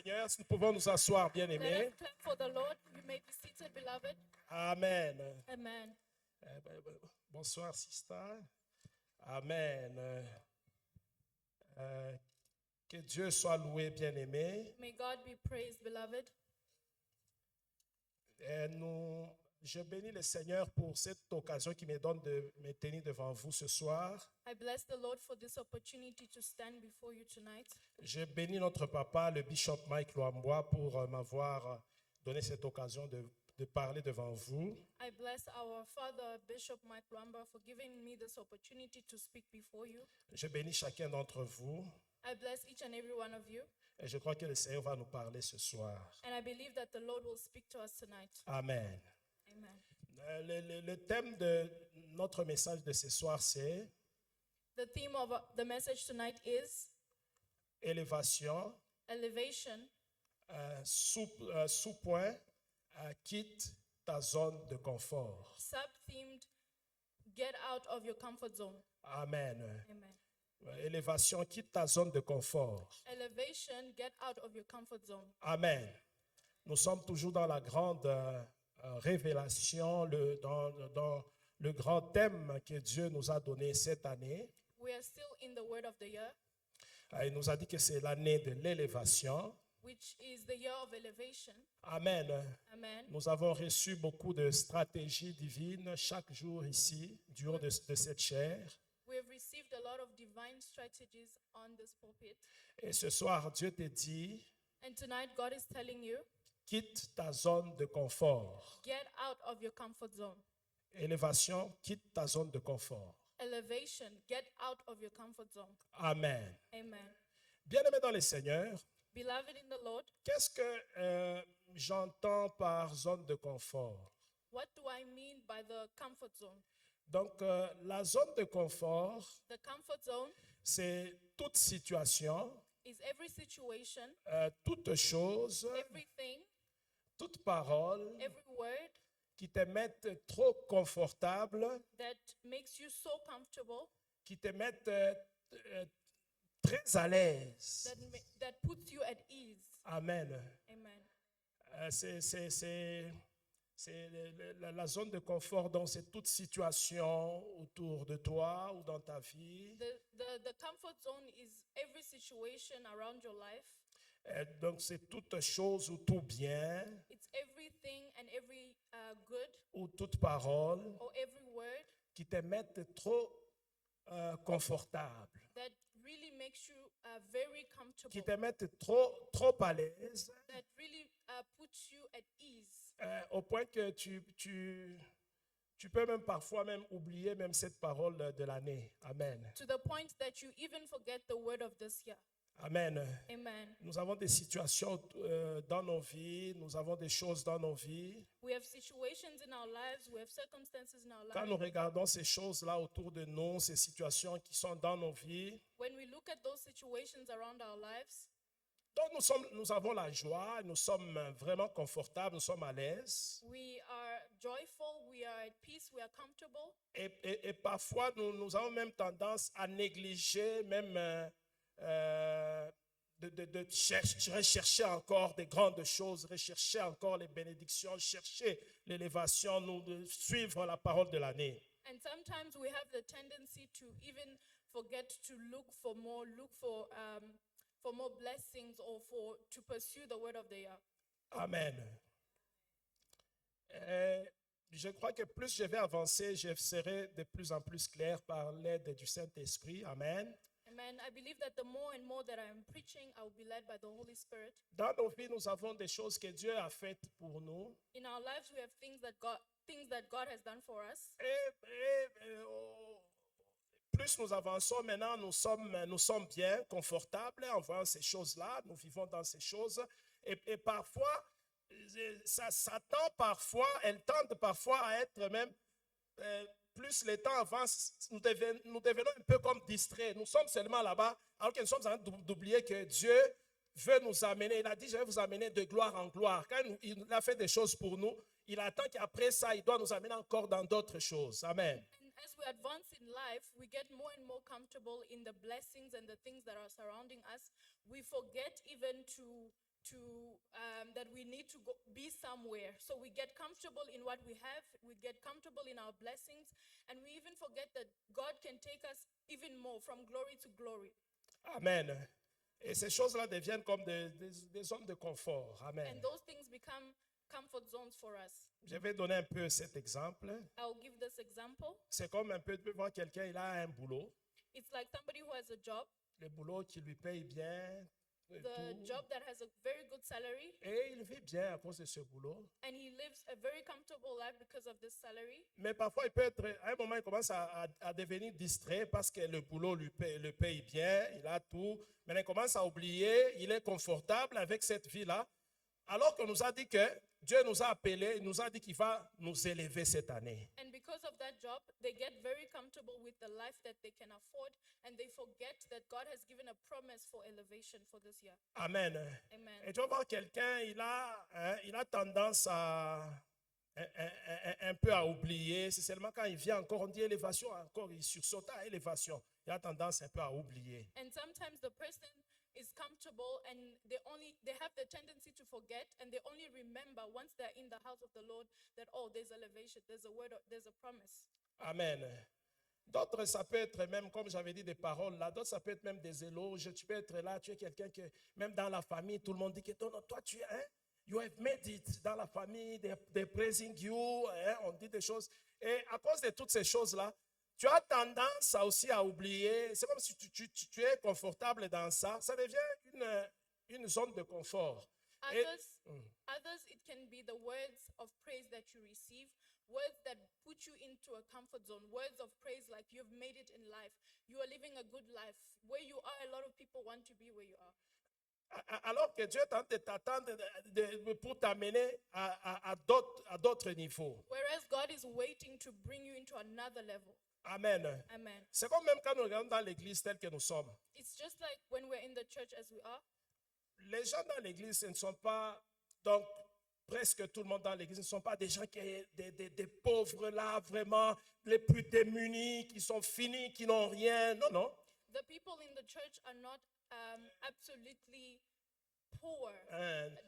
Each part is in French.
Seigneur, si nous pouvons nous asseoir, Let bien-aimés. us clap for the Lord. You may be seated, beloved. Amen. Amen. Bonsoir, sister. Amen. Que Dieu soit loué, bien-aimé. May God be praised, beloved. Je bénis le Seigneur pour cette occasion qui me donne de me tenir devant vous ce soir. I bless the Lord for this opportunity to stand before you tonight. Je bénis notre papa, le bishop Mike Luambois, pour m'avoir donné cette occasion de parler devant vous. I bless our Father, Bishop Mike Luamba, for giving me this opportunity to speak before you. Je bénis chacun d'entre vous I bless each and every one of you. et je crois que le Seigneur va nous parler ce soir. And I believe that the Lord will speak to us tonight. Amen. Amen. Le thème de notre message de ce soir, c'est The theme of the message tonight is élévation, elevation, sous-point, quitte ta zone de confort. sub-themed, get out of your comfort zone. Amen. Amen. Élévation, quitte ta zone de confort. Elevation, get out of your comfort zone. Amen. Nous sommes toujours dans la grande révélation, dans le grand thème que Dieu nous a donné cette année. We are still in the word of the year, Il nous a dit que c'est l'année de l'élévation. which is the year of elevation. Amen. Amen. Nous avons reçu beaucoup de stratégies divines chaque jour ici, du haut de cette chaire. We have received a lot of divine strategies on this pulpit. Et ce soir, Dieu te dit, And tonight, God is telling you, quitte ta zone de confort. get out of your comfort zone. Élévation, quitte ta zone de confort. Elevation, get out of your comfort zone. Amen. Amen. Bien-aimés dans le Seigneur, Beloved in the Lord, qu'est-ce que j'entends par zone de confort? what do I mean by the comfort zone? Donc, la zone de confort, The comfort zone c'est toute situation, is every situation, toute chose, everything, toute parole every word qui te mette trop confortable, that makes you so comfortable, qui te mette très à l'aise. that puts you at ease. Amen. Amen. C'est la zone de confort, donc c'est toute situation autour de toi ou dans ta vie. The comfort zone is every situation around your life. Donc c'est toute chose ou tout bien It's everything and every good ou toute parole or every word qui te mette trop confortable, that really makes you very qui comfortable, te mette trop à l'aise, that really puts you at ease, au point que tu peux même parfois même oublier même cette parole de l'année. Amen. to the point that you even forget the word of this year. Amen. Amen. Nous avons des situations dans nos vies, nous avons des choses dans nos vies. We have situations in our lives, we have circumstances in our Quand nous lives. regardons ces choses-là autour de nous, ces situations qui sont dans nos vies, When we look at those situations around our lives, donc nous avons la joie, nous sommes vraiment confortables, nous sommes à l'aise. we are joyful, we are at peace, we are comfortable. Et parfois, nous avons même tendance à négliger, même de rechercher encore des grandes choses, rechercher encore les bénédictions, chercher l'élévation, de suivre la parole de l'année. And sometimes we have the tendency to even forget to look for more blessings or to pursue the word of the year. Amen. Je crois que plus je vais avancer, je serai de plus en plus clair par l'aide du Saint-Esprit. Amen. Amen. I believe that the more and more that I am preaching, I will be led by the Holy Spirit. Dans nos vies, nous avons des choses que Dieu a faites pour nous. In our lives, we have things that God has done for us. Plus nous avançons, maintenant nous sommes bien, confortables en voyant ces choses-là, nous vivons dans ces choses. Et parfois, elle tente parfois à être même, plus le temps avance, nous devenons un peu comme distraits. Nous sommes seulement là-bas, alors que nous sommes en train d'oublier que Dieu veut nous amener. Il a dit, je vais vous amener de gloire en gloire. Quand il a fait des choses pour nous, il attend qu'après ça, il doit nous amener encore dans d'autres choses. Amen. And as we advance in life, we get more and more comfortable in the blessings and the things that are surrounding us. We forget even to that we need to be somewhere. So we get comfortable in what we have, we get comfortable in our blessings, and we even forget that God can take us even more from glory to glory. Amen. Et ces choses-là deviennent comme des zones de confort. Amen. And those things become comfort zones for us. Je vais donner un peu cet exemple. I'll give this example. C'est comme un peu, tu peux voir quelqu'un, il a un boulot. It's like somebody who has a job, Le boulot qui lui paye bien. Et, the tout. job that has a very good salary, Et il vit bien à cause de ce boulot. and he lives a very comfortable life because of this salary. Mais parfois, il peut être, à un moment, il commence à devenir distrait parce que le boulot le paye bien, il a tout. Mais il commence à oublier, il est confortable avec cette vie-là. Alors qu'on nous a dit que Dieu nous a appelés, il nous a dit qu'il va nous élever cette année. And because of that job, they get very comfortable with the life that they can afford, and they forget that God has given a promise for elevation for this year. Amen. Amen. Et tu vas voir quelqu'un, il a tendance un peu à oublier. C'est seulement quand il vient encore, on dit élévation, encore il sursaute à élévation. Il a tendance un peu à oublier. And sometimes the person is comfortable and they have the tendency to forget, and they only remember once they're in the house of the Lord that, oh, there's elevation, there's a word, there's a promise. Amen. D'autres, ça peut être même, comme j'avais dit, des paroles là. D'autres, ça peut être même des éloges. Tu peux être là, tu es quelqu'un que, même dans la famille, tout le monde dit que non, toi, tu es, hein, you have made it. Dans la famille, they're praising you, hein, on dit des choses. Et à cause de toutes ces choses-là, tu as tendance aussi à oublier. C'est comme si tu es confortable dans ça. Ça devient une zone de confort. Et- Others, it can be the words of praise that you receive, words that put you into a comfort zone, words of praise like you've made it in life, you are living a good life. Where you are, a lot of people want to be where you are. Alors que Dieu tente de t'attendre pour t'amener à d'autres niveaux. Whereas God is waiting to bring you into another level. Amen. Amen. C'est comme même quand nous regardons dans l'église telle que nous sommes. It's just like when we're in the church as we are. Les gens dans l'église, ce ne sont pas, donc presque tout le monde dans l'église, ne sont pas des gens des pauvres là, vraiment les plus démunis, qui sont finis, qui n'ont rien. Non, non. The people in the church are not absolutely poor,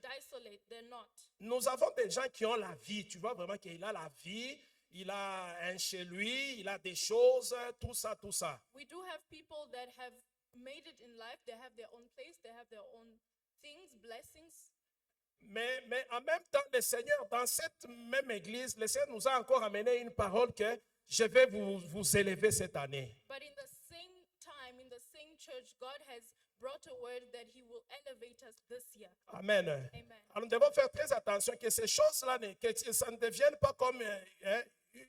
desolate. They're not. Nous avons des gens qui ont la vie. Tu vois vraiment qu'il a la vie. Il a un chez lui, il a des choses, tout ça, tout ça. We do have people that have made it in life. They have their own place. They have their own things, blessings. Mais en même temps, le Seigneur, dans cette même église, le Seigneur nous a encore amené une parole que je vais vous élever cette année. But in the same time, in the same church, God has brought a word that he will elevate us this year. Amen. Amen. Alors nous devons faire très attention que ces choses-là, que ça ne devienne pas comme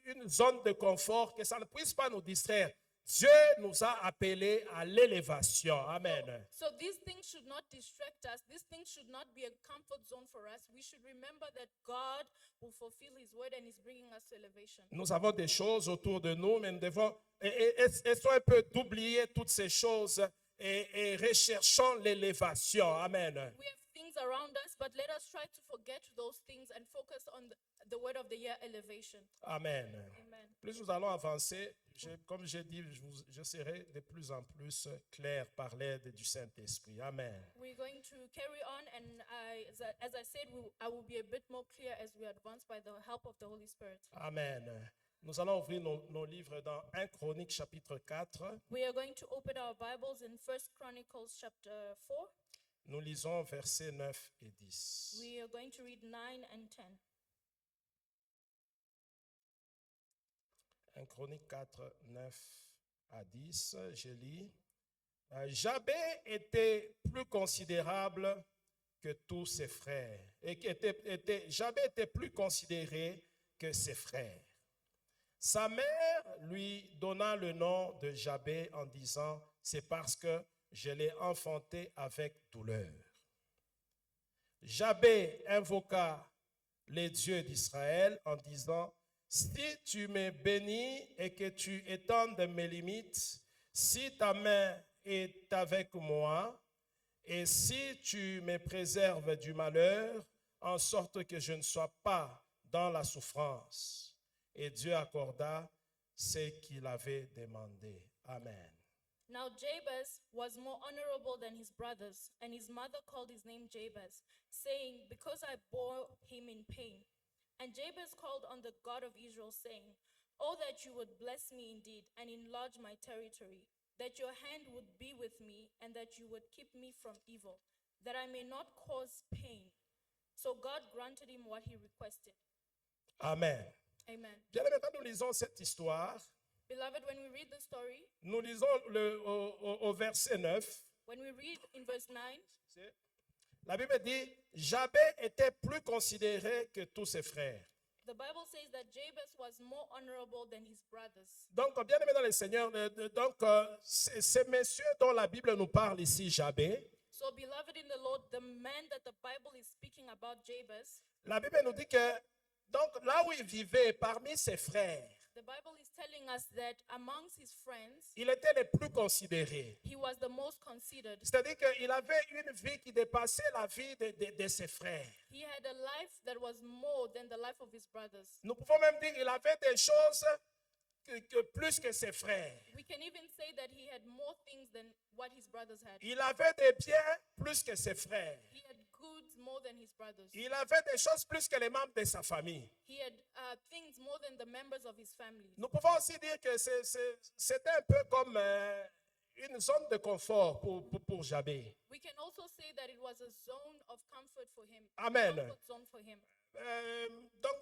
une zone de confort, que ça ne puisse pas nous distraire. Dieu nous a appelés à l'élévation. Amen. So these things should not distract us. These things should not be a comfort zone for us. We should remember that God will fulfill his word and is bringing us to elevation. Nous avons des choses autour de nous, mais nous devons essayons un peu d'oublier toutes ces choses et recherchons l'élévation. Amen. We have things around us, but let us try to forget those things and focus on the word of the year, elevation. Amen. Amen. Plus nous allons avancer, comme j'ai dit, je serai de plus en plus clair par l'aide du Saint-Esprit. Amen. We're going to carry on, and as I said, I will be a bit more clear as we advance by the help of the Holy Spirit. Amen. Nous allons ouvrir nos livres dans 1 Chronique chapitre 4. We are going to open our Bibles in 1 Chronicles chapter 4. Nous lisons versets 9 et 10. We are going to read 9 and 10. 1 Chronique 4, 9 à 10, je lis. Jabé était plus considérable que tous ses frères. Jabé était plus considéré que ses frères. Sa mère lui donna le nom de Jabé en disant, c'est parce que je l'ai enfanté avec douleur. Jabé invoqua les dieux d'Israël en disant, si tu me bénis et que tu étendes mes limites, si ta main est avec moi, et si tu me préserves du malheur, en sorte que je ne sois pas dans la souffrance. Et Dieu accorda ce qu'il avait demandé. Amen. Now Jabez was more honorable than his brothers, and his mother called his name Jabez, saying, Because I bore him in pain. And Jabez called on the God of Israel, saying, Oh, that you would bless me indeed, and enlarge my territory, that your hand would be with me, and that you would keep me from evil, that I may not cause pain. So God granted him what he requested. Amen. Amen. Bien aimé, quand nous lisons cette histoire, Beloved, when we read the story, nous lisons au verset 9. when we read in verse 9, La Bible dit, Jabez était plus considéré que tous ses frères. the Bible says that Jabez was more honorable than his brothers. Donc, bien aimé dans le Seigneur, ces messieurs dont la Bible nous parle ici, Jabez, So, beloved in the Lord, the man that the Bible is speaking about, Jabez, la Bible nous dit que, donc là où il vivait, parmi ses frères, the Bible is telling us that amongst his friends, il était le plus considéré. he was the most considered. C'est-à-dire qu'il avait une vie qui dépassait la vie de ses frères. He had a life that was more than the life of his brothers. Nous pouvons même dire qu'il avait des choses que plus que ses frères. We can even say that he had more things than what his brothers had. Il avait des biens plus que ses frères. He had goods more than his brothers. Il avait des choses plus que les membres de sa famille. He had things more than the members of his family. Nous pouvons aussi dire que c'était un peu comme une zone de confort pour Jabez. We can also say that it was a zone of comfort for him. Amen. A comfort zone for him. Donc,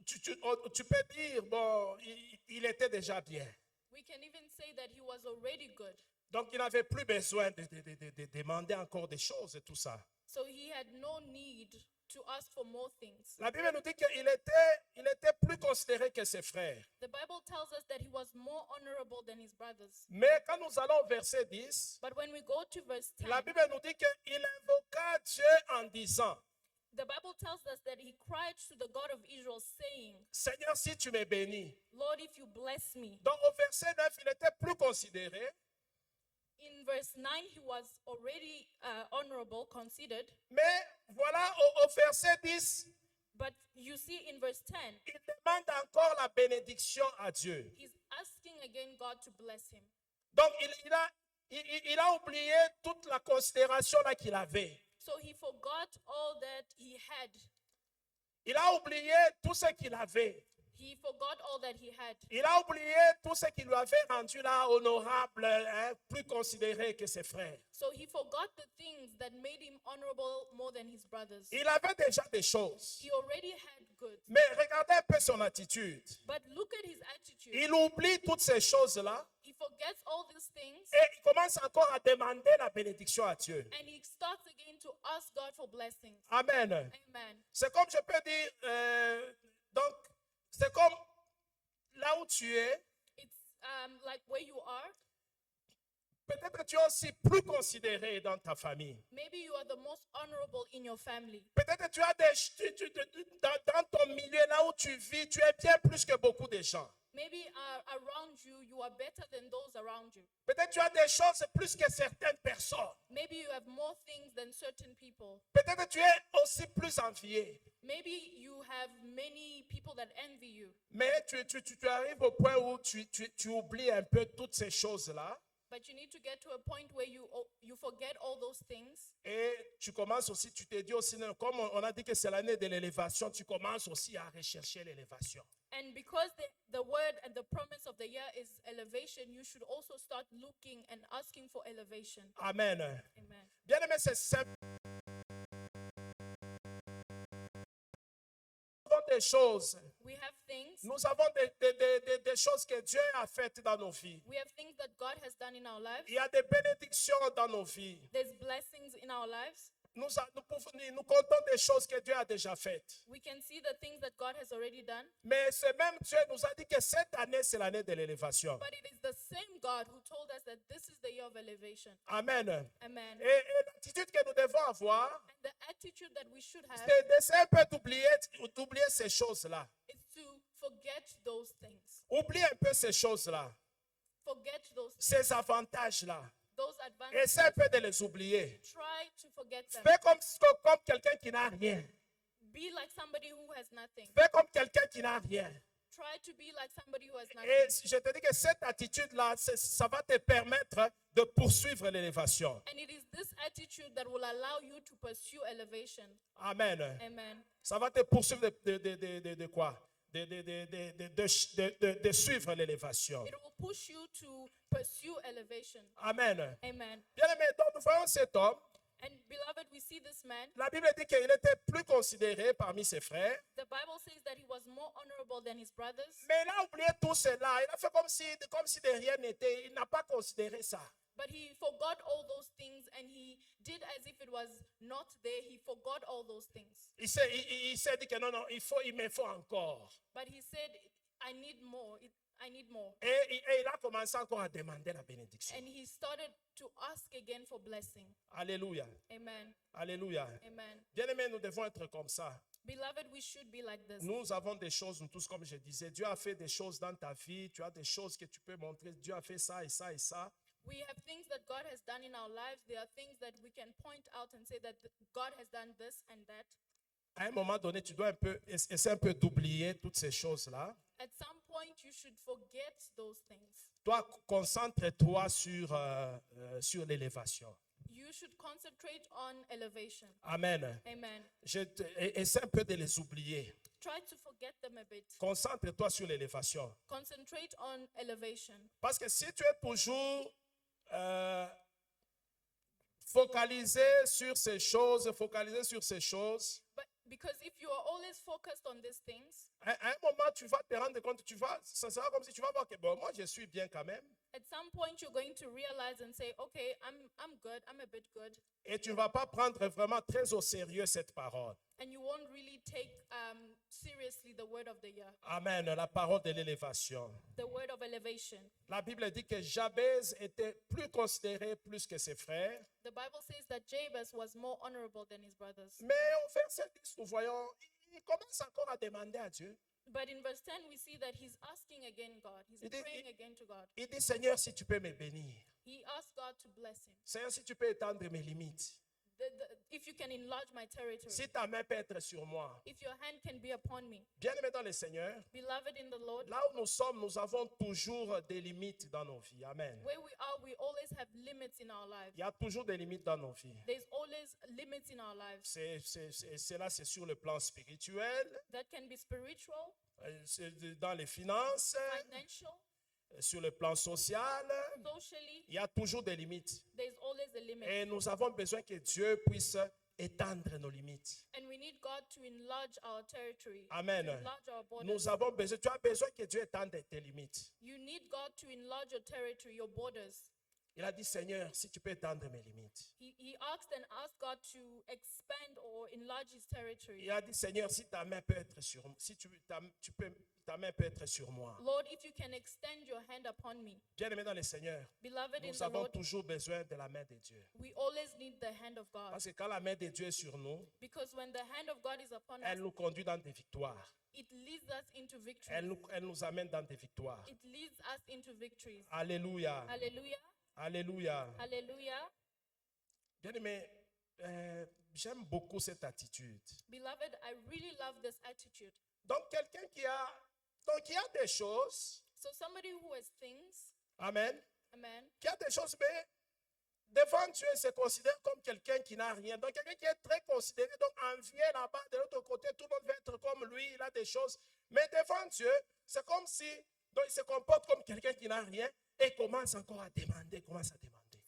tu peux dire, bon, il était déjà bien. We can even say that he was already good. Donc, il n'avait plus besoin de demander encore des choses et tout ça. So he had no need to ask for more things. La Bible nous dit qu'il était plus considéré que ses frères. The Bible tells us that he was more honorable than his brothers. Mais quand nous allons au verset 10, But when we go to verse 10, la Bible nous dit qu'il invoqua Dieu en disant, the Bible tells us that he cried to the God of Israel, saying, Seigneur, si tu me bénis. Lord, if you bless me. Donc au verset 9, il était plus considéré. In verse 9, he was already honorable, considered. Mais voilà, au verset 10, But you see in verse 10, il demande encore la bénédiction à Dieu. he's asking again God to bless him. Donc il a oublié toute la considération là qu'il avait. So he forgot all that he had. Il a oublié tout ce qu'il avait. He forgot all that he had. Il a oublié tout ce qui lui avait rendu là honorable, plus considéré que ses frères. So he forgot the things that made him honorable more than his brothers. Il avait déjà des choses. He already had goods. Mais regardez un peu son attitude. But look at his attitude. Il oublie toutes ces choses-là He forgets all these things et il commence encore à demander la bénédiction à Dieu. and he starts again to ask God for blessings. Amen. Amen. C'est comme je peux dire, donc, c'est comme là où tu es, It's like where you are. peut-être que tu es aussi plus considéré dans ta famille. Maybe you are the most honorable in your family. Peut-être que tu as dans ton milieu, là où tu vis, tu es bien plus que beaucoup de gens. Maybe around you, you are better than those around you. Peut-être que tu as des choses plus que certaines personnes. Maybe you have more things than certain people. Peut-être que tu es aussi plus envié. Maybe you have many people that envy you. Mais tu arrives au point où tu oublies un peu toutes ces choses-là. But you need to get to a point where you forget all those things. Et tu commences aussi, tu te dis aussi, comme on a dit que c'est l'année de l'élévation, tu commences aussi à rechercher l'élévation. And because the word and the promise of the year is elevation, you should also start looking and asking for elevation. Amen. Amen. Bien aimé, c'est simple. Nous avons des choses. We have things. Nous avons des choses que Dieu a faites dans nos vies. We have things that God has done in our lives. Il y a des bénédictions dans nos vies. There's blessings in our lives. Nous comptons des choses que Dieu a déjà faites. We can see the things that God has already done. Mais ce même Dieu nous a dit que cette année, c'est l'année de l'élévation. But it is the same God who told us that this is the year of elevation. Amen. Amen. Et l'attitude que nous devons avoir, And the attitude that we should have c'est d'essayer un peu d'oublier ces choses-là. is to forget those things. Oublie un peu ces choses-là, Forget ces avantages-là. those advantages. Essaie un peu de les oublier. Try to forget them. Fais comme quelqu'un qui n'a rien. Be like somebody who has nothing. Fais comme quelqu'un qui n'a rien. Try to be like somebody who has nothing. Et je te dis que cette attitude-là, ça va te permettre de poursuivre l'élévation. And it is this attitude that will allow you to pursue elevation. Amen. Amen. Ça va te poursuivre de quoi? De suivre l'élévation. It will push you to pursue elevation. Amen. Amen. Bien aimé, donc nous voyons cet homme. And beloved, we see this man. La Bible dit qu'il était plus considéré parmi ses frères. The Bible says that he was more honorable than his brothers. Mais il a oublié tout cela. Il a fait comme si de rien n'était. Il n'a pas considéré ça. But he forgot all those things and he did as if it was not there. He forgot all those things. Il s'est dit que non, il me faut encore. But he said, I need more. I need more. Et il a commencé encore à demander la bénédiction. And he started to ask again for blessing. Alléluia. Amen. Alléluia. Amen. Bien-aimés, nous devons être comme ça. Beloved, we should be like this. Nous avons des choses, nous tous, comme je disais. Dieu a fait des choses dans ta vie. Tu as des choses que tu peux montrer. Dieu a fait ça et ça et ça. We have things that God has done in our lives. There are things that we can point out and say that God has done this and that. À un moment donné, tu dois essayer un peu d'oublier toutes ces choses-là. At some point, you should forget those things. Toi, concentre-toi sur l'élévation. You should concentrate on elevation. Amen. Amen. Essaie un peu de les oublier. Try to forget them a bit. Concentre-toi sur l'élévation. Concentrate on elevation. Parce que si tu es toujours focalisé sur ces choses, But because if you are always focused on these things, à un moment, tu vas te rendre compte, ça sera comme si tu vas voir que bon, moi je suis bien quand même. at some point you're going to realize and say, okay, I'm good, I'm a bit good. Et tu ne vas pas prendre vraiment très au sérieux cette parole. And you won't really take seriously the word of the year, Amen, la parole de l'élévation. the word of elevation. La Bible dit que Jabez était plus considéré plus que ses frères. The Bible says that Jabez was more honorable than his brothers. Mais au verset 10, nous voyons, il commence encore à demander à Dieu. But in verse 10, we see that he's asking again God. He's It is- praying again to God. Il dit, Seigneur, si tu peux me bénir. He asked God to bless him. Seigneur, si tu peux étendre mes limites. If you can enlarge my territory, Si ta main peut être sur moi. if your hand can be upon me. Bien-aimé dans le Seigneur, Beloved in the Lord, là où nous sommes, nous avons toujours des limites dans nos vies. Amen. where we are, we always have limits in our lives. Il y a toujours des limites dans nos vies. There's always limits in our lives. Cela, c'est sur le plan spirituel, That can be spiritual, c'est dans les finances, financial, sur le plan social. socially. Il y a toujours des limites. There's always a limit. Et nous avons besoin que Dieu puisse étendre nos limites. And we need God to enlarge our territory, Amen. to enlarge our borders. Nous avons besoin, tu as besoin que Dieu étende tes limites. You need God to enlarge your territory, your borders. Il a dit, Seigneur, si tu peux étendre mes limites. He asked and asked God to expand or enlarge his territory. Il a dit, Seigneur, si ta main peut être sur moi, si ta main peut être sur moi. Lord, if you can extend your hand upon me. Bien-aimé dans le Seigneur, Beloved in nous the avons Lord, toujours besoin de la main de Dieu. we always need the hand of God. Parce que quand la main de Dieu est sur nous, Because when the hand of God is upon elle us, nous conduit dans des victoires. it leads us into victory. Elle nous amène dans des victoires. It leads us into victories. Alléluia. Hallelujah. Alléluia. Hallelujah. Bien-aimé, j'aime beaucoup cette attitude. Beloved, I really love this attitude. Donc, quelqu'un qui a des choses, So somebody who has things, amen, amen, qui a des choses, mais devant Dieu, se considère comme quelqu'un qui n'a rien. Donc, quelqu'un qui est très considéré, donc envié là-bas, de l'autre côté, tout le monde veut être comme lui, il a des choses. Mais devant Dieu, c'est comme si, donc il se comporte comme quelqu'un qui n'a rien et commence encore à demander,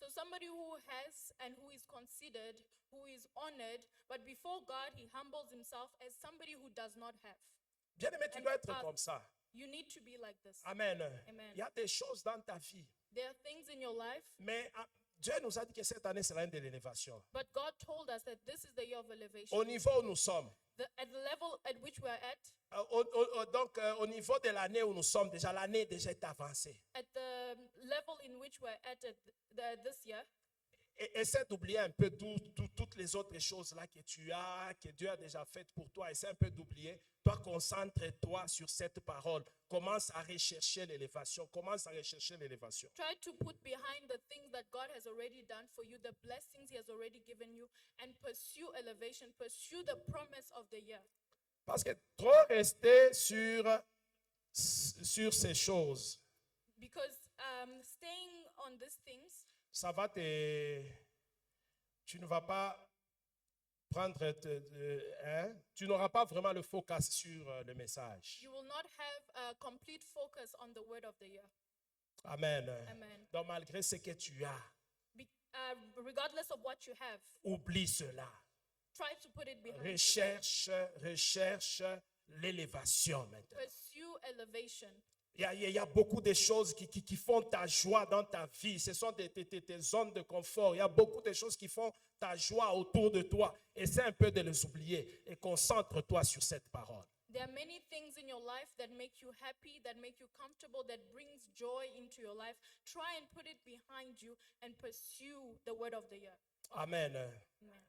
so somebody who has and who is considered, who is honored, but before God, he humbles himself as somebody who does not have. Bien-aimé, tu dois être comme ça. You need to be like this. Amen. Amen. Il y a des choses dans ta vie, There are things in your life, mais Dieu nous a dit que cette année, c'est l'année de l'élévation. but God told us that this is the year of elevation. Au niveau où nous sommes, At the level at which we are at, au niveau de l'année où nous sommes, déjà l'année déjà est avancée. at the level in which we're at this year, Essaie d'oublier un peu toutes les autres choses là que tu as, que Dieu a déjà faites pour toi. Essaie un peu d'oublier. Toi, concentre-toi sur cette parole. Commence à rechercher l'élévation. try to put behind the things that God has already done for you, the blessings he has already given you, and pursue elevation, pursue the promise of the year. Parce que trop rester sur sur ces choses, Because staying on these things, ça va te... Tu ne vas pas prendre... tu n'auras pas vraiment le focus sur le message. you will not have a complete focus on the word of the year. Amen. Amen. Donc malgré ce que tu as, Regardless of what you have, oublie cela. try to put it behind you. Recherche l'élévation maintenant. Pursue elevation. Il y a beaucoup de choses qui font ta joie dans ta vie. Ce sont tes zones de confort. Il y a beaucoup de choses qui font ta joie autour de toi. Essaie un peu de les oublier et concentre-toi sur cette parole. There are many things in your life that make you happy, that make you comfortable, that brings joy into your life. Try and put it behind you and pursue the word of the year. Amen. Amen.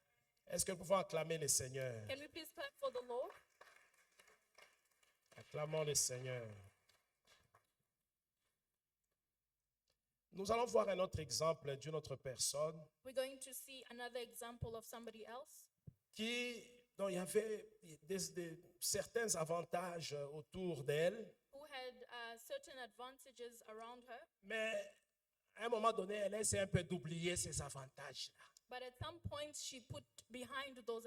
Est-ce que nous pouvons acclamer le Seigneur? Can we please clap for the Lord? Acclamons le Seigneur. Nous allons voir un autre exemple d'une autre personne We're going to see another example of somebody else dont il y avait certains avantages autour d'elle, who had certain advantages around her, mais à un moment donné, elle essaie un peu d'oublier ces avantages-là. but at some point she put behind those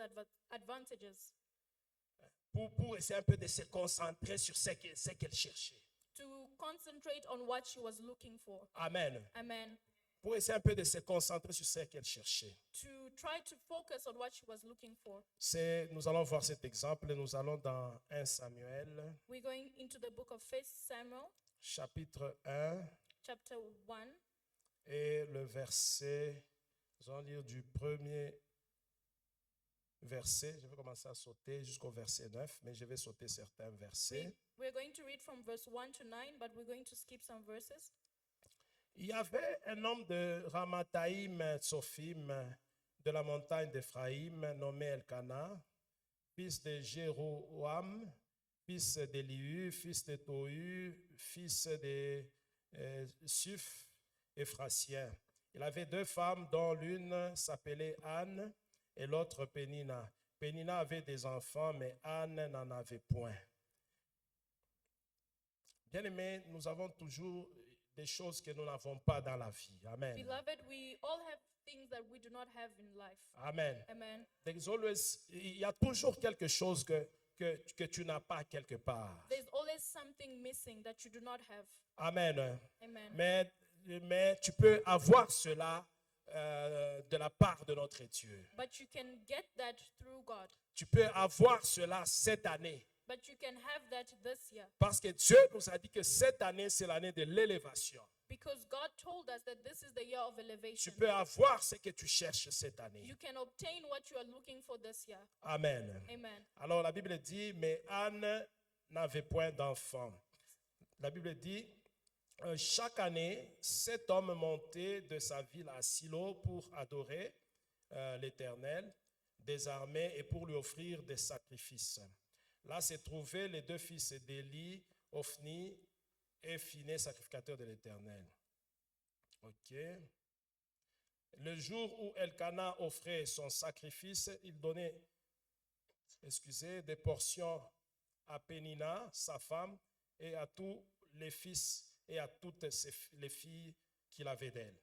advantages Pour essayer un peu de se concentrer sur ce qu'elle cherchait. to concentrate on what she was looking for. Amen. Amen. Pour essayer un peu de se concentrer sur ce qu'elle cherchait. To try to focus on what she was looking for. Nous allons voir cet exemple. Nous allons dans 1 Samuel, We're going into the book of 1 Samuel, chapitre 1, chapter 1, et le verset, nous allons lire du premier verset. Je vais commencer à sauter jusqu'au verset 9, mais je vais sauter certains versets. we're going to read from verse 1 to 9, but we're going to skip some verses. Il y avait un homme de Ramathaïm Tsophim, de la montagne d'Éphraïm, nommé Elkana, fils de Jéroam, fils d'Élihu, fils de Tohu, fils de Suf, Éphrasien. Il avait deux femmes, dont l'une s'appelait Anne et l'autre Pénina. Pénina avait des enfants, mais Anne n'en avait point. Bien-aimés, nous avons toujours des choses que nous n'avons pas dans la vie. Amen. Beloved, we all have things that we do not have in life. Amen. Amen. Il y a toujours quelque chose que tu n'as pas quelque part. There's always something missing that you do not have. Amen. Amen. Mais tu peux avoir cela de la part de notre Dieu. But you can get that through God. Tu peux avoir cela cette année. But you can have that this year. Parce que Dieu nous a dit que cette année, c'est l'année de l'élévation. Because God told us that this is the year of Tu elevation. peux avoir ce que tu cherches cette année. You can obtain what you are looking for this year. Amen. Amen. Alors la Bible dit, mais Anne n'avait point d'enfant. La Bible dit, chaque année, cet homme montait de sa ville à Silo pour adorer l'Éternel des armées et pour lui offrir des sacrifices. Là se trouvaient les deux fils d'Élie, Ophni et Phiné, sacrificateurs de l'Éternel. Ok. Le jour où Elkana offrait son sacrifice, il donnait, des portions à Pénina, sa femme, et à tous les fils et à toutes les filles qu'il avait d'elle.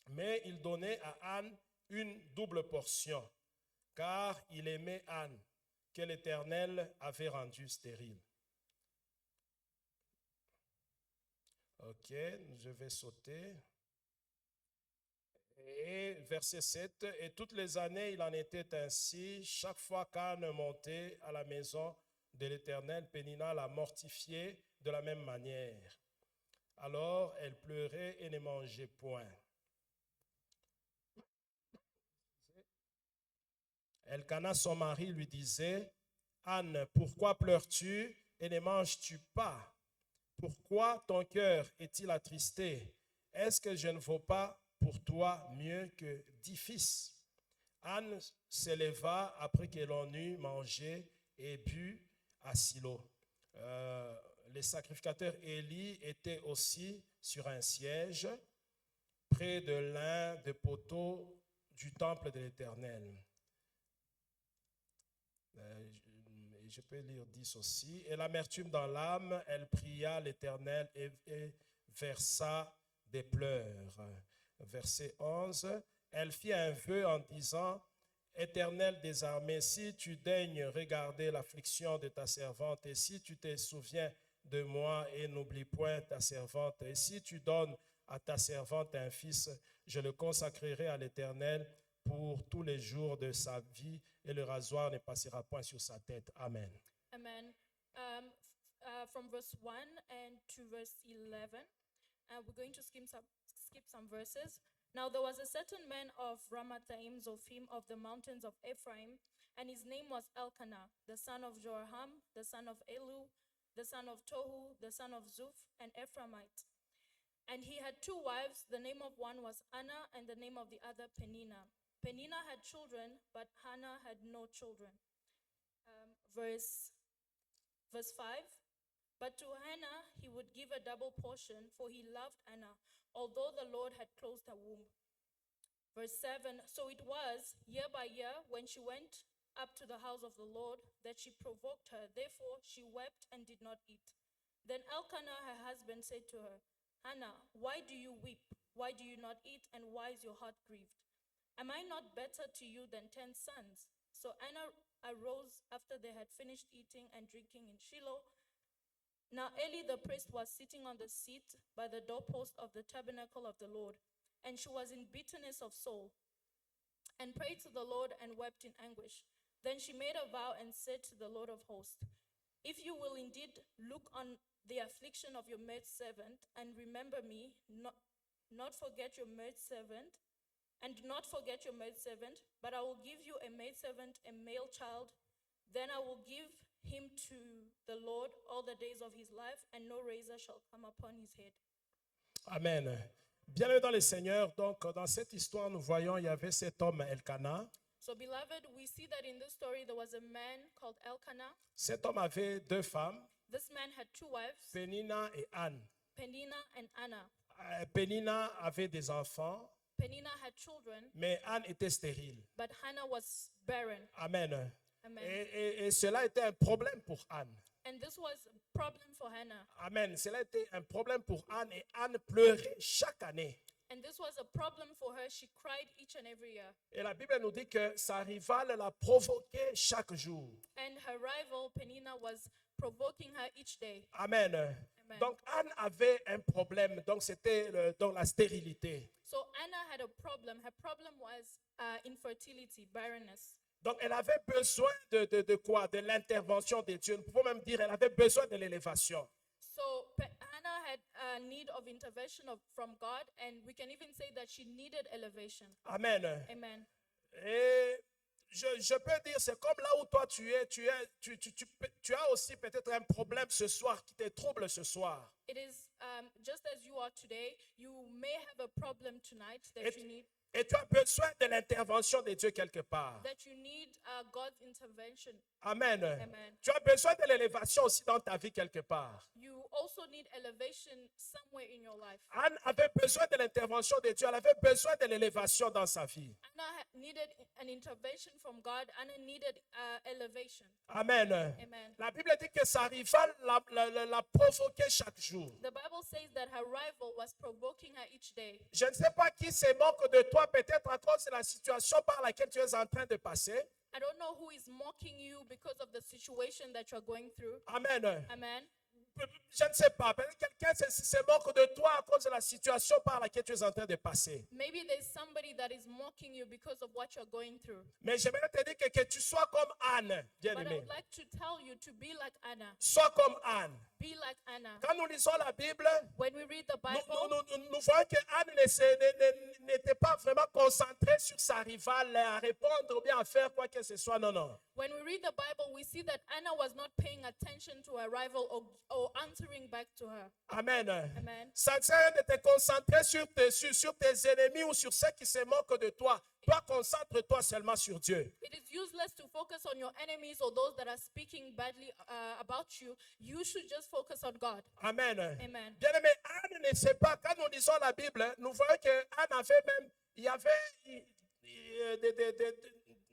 Mais il donnait à Anne une double portion, car il aimait Anne, que l'Éternel avait rendue stérile. Ok, je vais sauter. Et verset 7, et toutes les années il en était ainsi, chaque fois qu'Anne montait à la maison de l'Éternel, Pénina la mortifiait de la même manière. Alors elle pleurait et ne mangeait point. Elkana, son mari, lui disait, Anne, pourquoi pleures-tu et ne manges-tu pas? Pourquoi ton cœur est-il attristé? Est-ce que je ne vaux pas pour toi mieux que 10 fils? Anne se leva après que l'on eut mangé et bu à Silo. Les sacrificateurs Élie étaient aussi sur un siège près de l'un des poteaux du temple de l'Éternel. Et je peux lire 10 aussi. Et l'amertume dans l'âme, elle pria l'Éternel et versa des pleurs. Verset 11. Elle fit un vœu en disant, Éternel des armées, si tu daignes regarder l'affliction de ta servante, et si tu te souviens de moi et n'oublie point ta servante, et si tu donnes à ta servante un fils, je le consacrerai à l'Éternel pour tous les jours de sa vie, et le rasoir ne passera point sur sa tête. Amen. Amen. From verse 1 and to verse 11, we're going to skip some verses. Now there was a certain man of Ramathaim Zophim of the mountains of Ephraim, and his name was Elkanah, the son of Joraham, the son of Elu, the son of Tohu, the son of Zuph, an Ephraimite. And he had 2 wives. The name of one was Anna, and the name of the other Peninnah. Peninnah had children, but Hannah had no children. Verse 5. But to Hannah he would give a double portion, for he loved Anna, although the Lord had closed her womb. Verse 7. So it was, year by year, when she went up to the house of the Lord, that she provoked her. Therefore she wept and did not eat. Then Elkanah her husband said to her, Hannah, why do you weep? Why do you not eat? And why is your heart grieved? Am I not better to you than 10 sons? So Anna arose after they had finished eating and drinking in Shiloh. Now Eli the priest was sitting on the seat by the doorpost of the tabernacle of the Lord, and she was in bitterness of soul, and prayed to the Lord and wept in anguish. Then she made a vow and said to the Lord of hosts, If you will indeed look on the affliction of your maidservant, and remember me, not forget your maidservant, and do not forget your maidservant, but I will give you a maidservant, a male child. Then I will give him to the Lord all the days of his life, and no razor shall come upon his head. Amen. Bien-aimés dans le Seigneur, donc dans cette histoire, nous voyons, il y avait cet homme Elkanah. So, beloved, we see that in this story there was a man called Elkanah. Cet homme avait 2 femmes, This man had 2 wives, Peninnah et Anne. Peninnah and Anna. Peninnah avait des enfants, Peninnah had children, mais Anne était stérile. but Hannah was barren. Amen. Amen. Et cela était un problème pour Anne. And this was a problem for Hannah. Amen. Cela était un problème pour Anne et Anne pleurait chaque année. And this was a problem for her. She cried each and every year. Et la Bible nous dit que sa rivale la provoquait chaque jour. And her rival, Peninnah, was provoking her each day. Amen. Amen. Donc Anne avait un problème, donc c'était donc la stérilité. So Anna had a problem. Her problem was infertility, barrenness. Donc elle avait besoin de quoi? De l'intervention de Dieu. Nous pouvons même dire qu'elle avait besoin de l'élévation. So Hannah had a need of intervention from God, and we can even say that she needed elevation. Amen. Amen. Et je peux dire, c'est comme là où toi tu es, tu as aussi peut-être un problème ce soir qui te trouble ce soir. It is just as you are today, you may have a problem tonight that you need. Et tu as besoin de l'intervention de Dieu quelque part. That you need God's intervention. Amen. Amen. Tu as besoin de l'élévation aussi dans ta vie quelque part. You also need elevation somewhere in your life. Anne avait besoin de l'intervention de Dieu. Elle avait besoin de l'élévation dans sa vie. Anna needed an intervention from God. Anna needed elevation. Amen. Amen. La Bible dit que sa rivale la provoquait chaque jour. The Bible says that her rival was provoking her each day. Je ne sais pas qui se moque de toi, peut-être à cause de la situation par laquelle tu es en train de passer. I don't know who is mocking you because of the situation that you're going through. Amen. Amen. Je ne sais pas. Peut-être quelqu'un se moque de toi à cause de la situation par laquelle tu es en train de passer. Maybe there's somebody that is mocking you because of what you're going through. Mais j'aimerais te dire que tu sois comme Anne, But I bien-aimé. would like to tell you to be like Anna. Sois comme Anne. Be like Anna. Quand nous lisons la Bible, When we read the Bible, nous voyons que Anne n'était pas vraiment concentrée sur sa rivale à répondre ou bien à faire quoi que ce soit. Non, non. when we read the Bible, we see that Anna was not paying attention to her rival or answering back to her. Amen. Amen. Ça ne sert à rien de te concentrer sur tes ennemis ou sur ceux qui se moquent de toi. Toi, concentre-toi seulement sur Dieu. It is useless to focus on your enemies or those that are speaking badly about you. You should just focus on God. Amen. Amen. Bien-aimé, Anne ne sait pas, quand nous lisons la Bible, nous voyons qu'Anne avait même, il y avait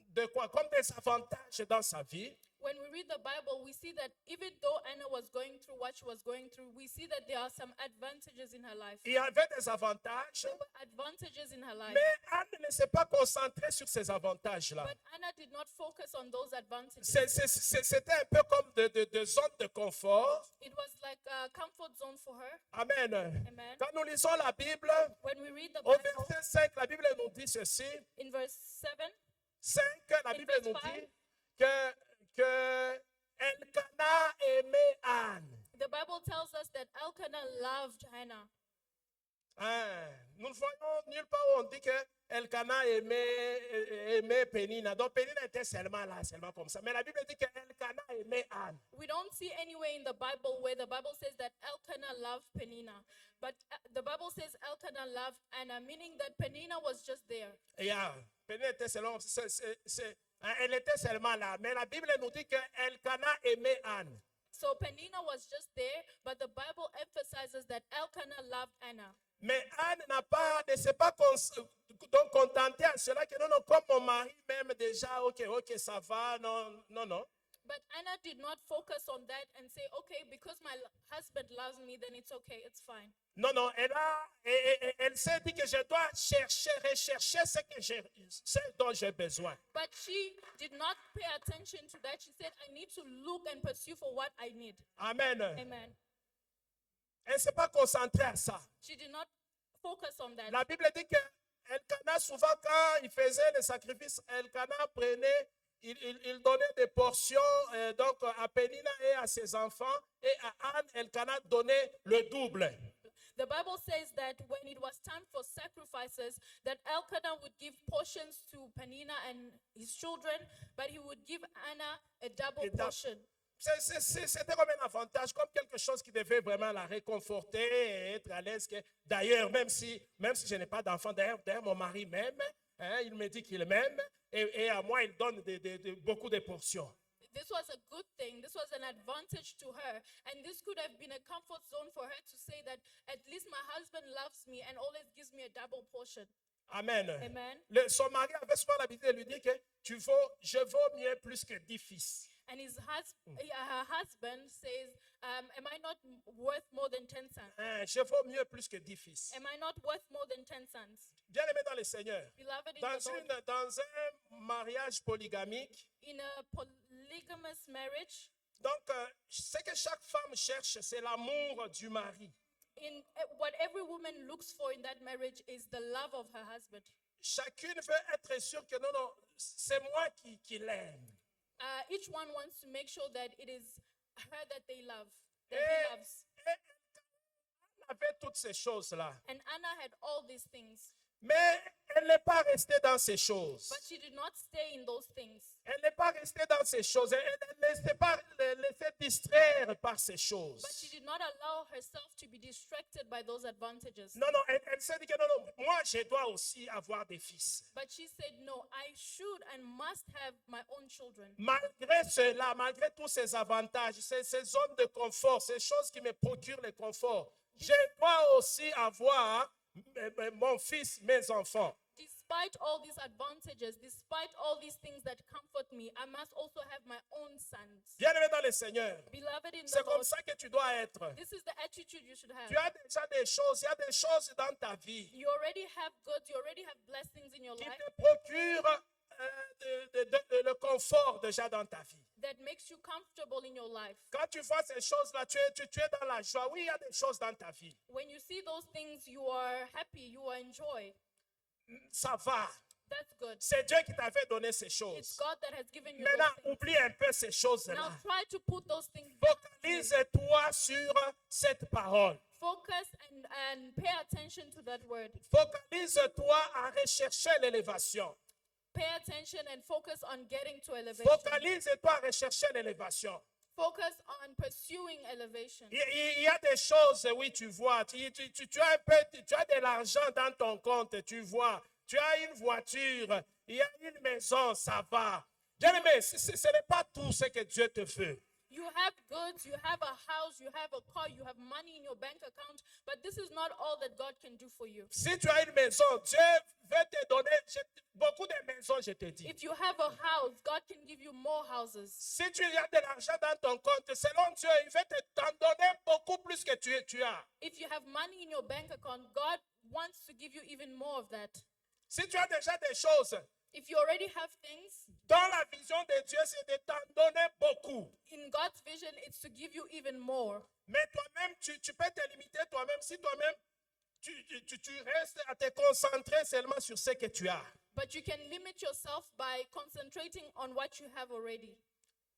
de quoi, comme des avantages dans sa vie. When we read the Bible, we see that even though Anna was going through what she was going through, we see that there are some advantages in her life. Il y avait des avantages, There were advantages in her life. mais Anne ne s'est pas concentrée sur ces avantages-là. But Anna did not focus on those advantages. C'était un peu comme de zone de confort. It was like a comfort zone for her. Amen. Amen. Quand nous lisons la Bible, When we read the au Bible, verset 5, la Bible nous dit ceci. in verse 7, 5, la In Bible verse nous 5. dit que Elkanah aimait Anne. the Bible tells us that Elkanah loved Hannah. Hein, nous ne voyons nulle part où on dit que Elkanah aimait Pénina. Donc Pénina était seulement là, seulement comme ça. Mais la Bible dit que Elkanah aimait Anne. We don't see anywhere in the Bible where the Bible says that Elkanah loved Penina. But the Bible says Elkanah loved Anna, meaning that Penina was just there. Et Pénina était seulement, elle était seulement là. Mais la Bible nous dit que Elkanah aimait Anne. So Penina was just there, but the Bible emphasizes that Elkanah loved Anna. Mais Anne ne s'est pas donc contentée à cela que non, comme mon mari même déjà, ok, ça va, non. But Anna did not focus on that and say, okay, because my husband loves me, then it's okay, it's fine. Non, elle s'est dit que je dois rechercher ce dont j'ai besoin. But she did not pay attention to that. She said, I need to look and pursue for what I need. Amen. Amen. Elle ne s'est pas concentrée à ça. She did not focus on that. La Bible dit que Elkanah, souvent quand il faisait les sacrifices, Elkanah prenait, il donnait des portions donc à Pénina et à ses enfants, et à Anne, Elkanah donnait le double. The Bible says that when it was time for sacrifices, that Elkanah would give portions to Penina and his children, but he would give Anna a double portion. C'était comme un avantage, comme quelque chose qui devait vraiment la réconforter et être à l'aise. D'ailleurs, même si je n'ai pas d'enfant, d'ailleurs mon mari m'aime, il me dit qu'il m'aime, et à moi, il donne beaucoup de portions. This was a good thing. This was an advantage to her. And this could have been a comfort zone for her to say that at least my husband loves me and always gives me a double portion. Amen. Amen. Son mari avait souvent l'habitude de lui dire que je vaux mieux plus que 10 fils. And her husband says, am I not worth more than 10 sons? Je vaux mieux plus que 10 fils. Am I not worth more than 10 sons? Bien aimé dans le Seigneur. Beloved in the Lord, Dans un mariage polygamique, in a polygamous marriage, donc ce que chaque femme cherche, c'est l'amour du mari. what every woman looks for in that marriage is the love of her husband. Chacune veut être sûre que non, c'est moi qui l'aime. Each one wants to make sure that it is her that they love, that Et he loves. elle avait toutes ces choses-là. And Anna had all these things, Mais elle n'est pas restée dans ces choses. but she did not stay in those things. Elle n'est pas restée dans ces choses. Elle ne s'est pas laissée distraire par ces choses. But she did not allow herself to be distracted by those advantages. Non, elle s'est dit que non, moi je dois aussi avoir des fils. But she said, no, I should and must have my own children. Malgré cela, malgré tous ces avantages, ces zones de confort, ces choses qui me procurent le confort, je dois aussi avoir mon fils, mes enfants. Despite all these advantages, despite all these things that comfort me, I must also have my own sons. Bien-aimé dans le Seigneur, Beloved in the c'est comme Lord, ça que tu dois être. this is the attitude you should have. Tu as déjà des choses, il y a des choses dans ta vie You already have goods, you already have blessings in your qui life te procurent le confort déjà dans ta vie. that makes you comfortable in your life. Quand tu vois ces choses-là, tu es dans la joie. Oui, il y a des choses dans ta vie. When you see those things, you are happy, you are in joy. Ça va. That's good. C'est Dieu qui t'avait donné ces It's choses. God that has given you Maintenant, those things. oublie un peu ces choses-là. Now try to put those things back. Focalise-toi sur cette parole. Focus and pay attention to that word. Focalise-toi à rechercher l'élévation. Pay attention and focus on getting to elevation. Focalise-toi à rechercher l'élévation. Focus on pursuing elevation. Il y a des choses, oui, tu vois. Tu as un peu, tu as de l'argent dans ton compte, tu vois. Tu as une voiture, il y a une maison, ça va. Bien-aimé, ce n'est pas tout ce que Dieu te fait. You have goods, you have a house, you have a car, you have money in your bank account, but this is not all that God can do for you. Si tu as une maison, Dieu veut te donner beaucoup de maisons, je te dis. If you have a house, God can give you more houses. Si tu as de l'argent dans ton compte, selon Dieu, il veut t'en donner beaucoup plus que tu as. If you have money in your bank account, God wants to give you even more of that. Si tu as déjà des choses, If you already have things, dans la vision de Dieu, c'est de t'en donner beaucoup. in God's vision, it's to give you even more. Mais toi-même, tu peux te limiter toi-même si toi-même, tu restes à te concentrer seulement sur ce que tu as. But you can limit yourself by concentrating on what you have already.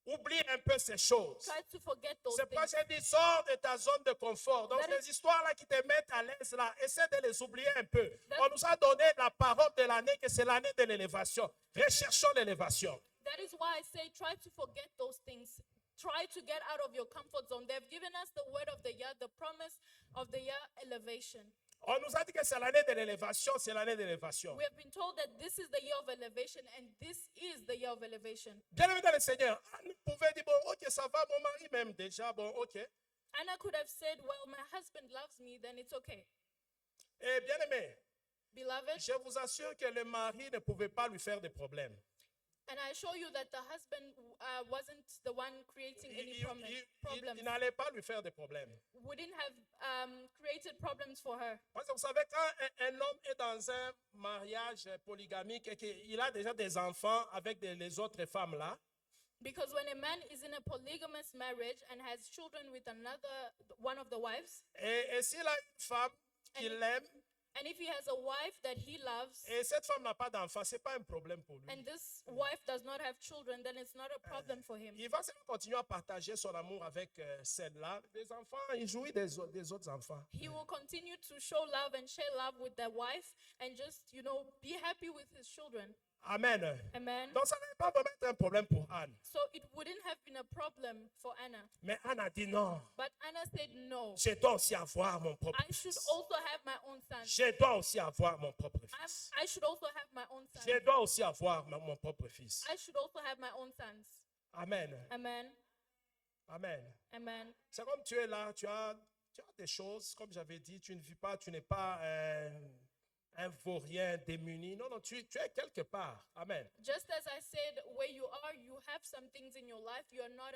Oublie un peu ces choses. Try to forget those C'est pas things. j'ai dit, sors de ta zone de confort. Donc, That les histoires-là qui te mettent à l'aise, là, essaie de les oublier un peu. That- On nous a donné la parole de l'année, que c'est l'année de l'élévation. Recherchons l'élévation. That is why I say try to forget those things. Try to get out of your comfort zone. They've given us the word of the year, the promise of the year, elevation. On nous a dit que c'est l'année de l'élévation, c'est l'année de l'élévation. We have been told that this is the year of elevation, and this is the year of elevation. Bien aimé dans le Seigneur, Anne pouvait dire, bon, ok, ça va, mon mari même déjà, bon, ok. Anna could have said, well, my husband loves me, then it's okay. Et bien aimé, Beloved, je vous assure que le mari ne pouvait pas lui faire des problèmes. and I assure you that the husband wasn't the one creating any problems. Il n'allait pas lui faire des problèmes. Wouldn't have created problems for her. Parce que vous savez, quand un homme est dans un mariage polygamique et qu'il a déjà des enfants avec les autres femmes là, Because when a man is in a polygamous marriage and has children with one of the wives, et s'il a une femme qu'il aime, and if he has a wife that he loves, et cette femme n'a pas d'enfant, ce n'est pas un problème pour lui. and this wife does not have children, then it's not a problem for him. Il va seulement continuer à partager son amour avec celle-là. Les enfants, il jouit des autres enfants. He will continue to show love and share love with the wife and just, be happy with his children. Amen. Amen. Donc ça n'est pas vraiment un problème pour Anne. So it wouldn't have been a problem for Anna. Mais Anne a dit non, But Anna said, no, je dois aussi avoir mon propre I should fils. also have my own son. Je dois aussi avoir mon propre fils. I should also have my own son. Je dois aussi avoir mon propre fils. I should also have my own sons. Amen. Amen. Amen. Amen. C'est comme tu es là, tu as des choses, comme j'avais dit, tu ne vis pas, tu n'es pas un vaurien démuni. Non, non, tu es quelque part. Amen. Just as I said, where you are, you have some things in your life. You are not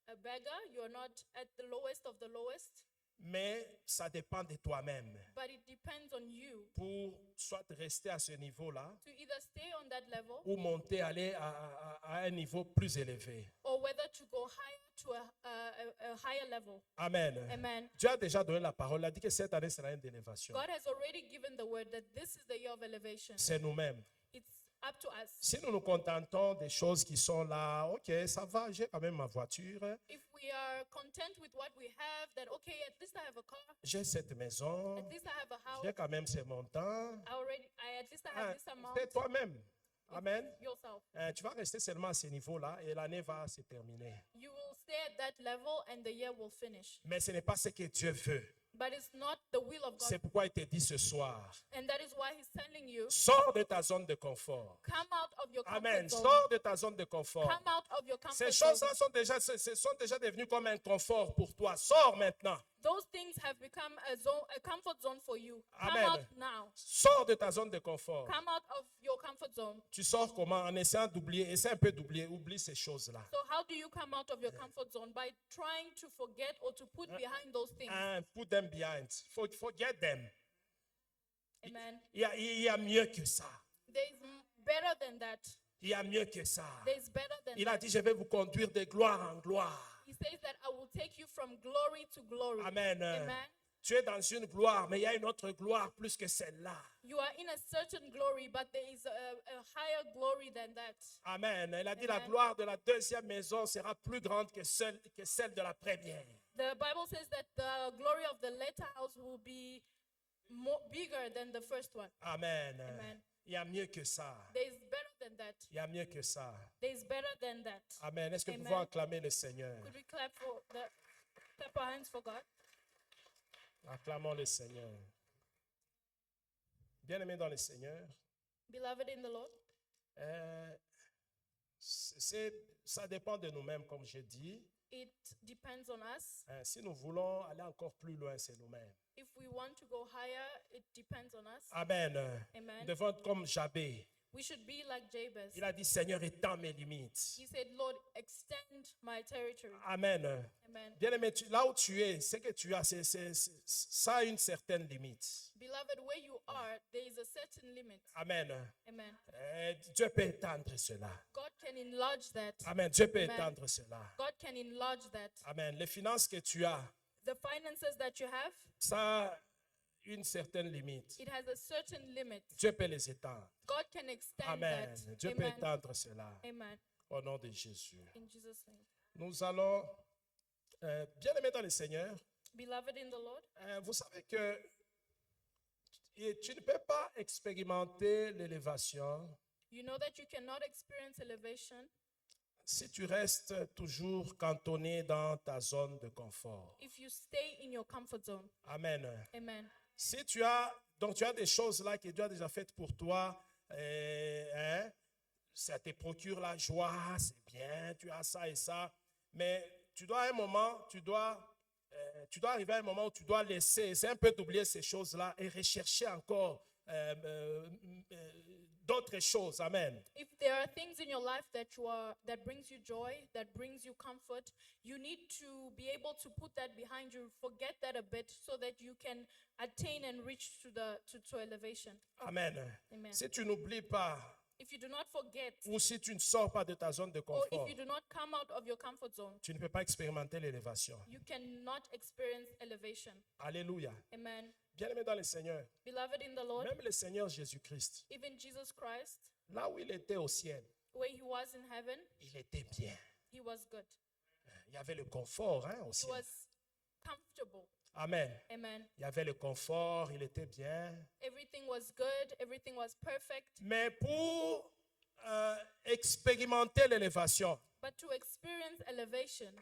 a beggar. You are not at the lowest of the lowest. Mais ça dépend de toi-même But it depends on you pour soit rester à ce niveau-là to either stay on that level ou monter, aller à un niveau plus élevé. or whether to go higher to a higher level. Amen. Amen. Dieu a déjà donné la parole. Il a dit que cette année sera une d'élévation. God has already given the word that this is the year of elevation. C'est nous-mêmes. It's up to us. Si nous nous contentons des choses qui sont là, ok, ça va, j'ai quand même ma voiture, If we are content with what we have, that okay, at least I have a car, j'ai cette maison, at least I have a house, j'ai quand même ces montants. at least I have Hein, this amount. c'est toi-même. Amen. Yourself. Tu vas rester seulement à ce niveau-là et l'année va se terminer. You will stay at that level and the year will finish. Mais ce n'est pas ce que Dieu veut. But it's not the will of C'est God. pourquoi il te dit ce soir, And that is why he's telling you, sors de ta zone de confort. come out of your comfort Amen. zone. Sors de ta zone de confort. Come out of your comfort Ces zone. choses-là sont déjà devenues comme un confort pour toi. Sors maintenant. Those things have become a comfort zone for you. Come Amen. out now. Sors de ta zone de confort. Come out of your comfort zone. Tu sors comment? En essayant d'oublier. Essaie un peu d'oublier. Oublie ces choses-là. So how do you come out of your comfort zone? By trying to forget or to put behind those things. And put them behind. Forget them. Amen. Il y a mieux que ça. There is better than that. Il y a mieux que ça. There is better than Il a that. dit, je vais vous conduire de gloire en gloire. He says that I will take you from glory to glory. Amen. Amen. Tu es dans une gloire, mais il y a une autre gloire plus que celle-là. You are in a certain glory, but there is a higher glory than that. Amen. Elle a dit, la Amen. gloire de la deuxième maison sera plus grande que celle de la première. The Bible says that the glory of the latter house will be bigger than the first one. Amen. Amen. Il y a mieux que ça. There is better than that. Il y a mieux que ça. There is better than that. Amen. Est-ce que nous Amen. pouvons acclamer le Seigneur? Could we clap our hands for God? Acclamons le Seigneur. Bien-aimés dans le Seigneur, Beloved in the Lord, ça dépend de nous-mêmes, comme j'ai dit. it depends on us. Si nous voulons aller encore plus loin, c'est nous-mêmes. If we want to go higher, it depends on us. Amen. Amen. Nous devons être comme Jabé. We should be like Jabez. Il a dit, Seigneur, étends mes limites. He said, Lord, extend my territory. Amen. Amen. Bien-aimé, là où tu es, ce que tu as, ça a une certaine limite. Beloved, where you are, there is a certain limit. Amen. Amen. Dieu peut étendre cela. God can enlarge that. Amen. Dieu peut Amen. étendre cela. God can enlarge that. Amen. Les finances que tu as, The finances that you have, ça a une certaine limite. it has a certain limit. Dieu peut les étendre. God can extend Amen. that. Dieu peut Amen. étendre cela. Amen. Au nom de Jésus. In Jesus' name. Nous allons, bien aimés dans le Seigneur, Beloved in the Lord, vous savez que tu ne peux pas expérimenter l'élévation you know that you cannot experience elevation si tu restes toujours cantonné dans ta zone de confort. if you stay in your comfort zone. Amen. Amen. Si tu as, donc tu as des choses là que Dieu a déjà faites pour toi, ça te procure la joie, c'est bien, tu as ça et ça, mais tu dois à un moment, tu dois arriver à un moment où tu dois laisser, c'est un peu d'oublier ces choses-là et rechercher encore d'autres choses. Amen. If there are things in your life that brings you joy, that brings you comfort, you need to be able to put that behind you, forget that a bit, so that you can attain and reach to elevation. Amen. Amen. Si tu n'oublies pas If you do not forget, ou si tu ne sors pas de ta zone de or confort, if you do not come out of your comfort zone, tu ne peux pas expérimenter l'élévation. you cannot experience elevation. Alléluia. Amen. Bien-aimé dans le Seigneur, Beloved in the Lord, même le Seigneur Jésus-Christ, even Jesus Christ, là où il était au ciel, where he was in heaven, il était bien. he was good. Il y avait le confort au He ciel. was comfortable. Amen. Amen. Il y avait le confort, il était bien. Everything was good. Everything was perfect. Mais pour expérimenter l'élévation, But to experience elevation,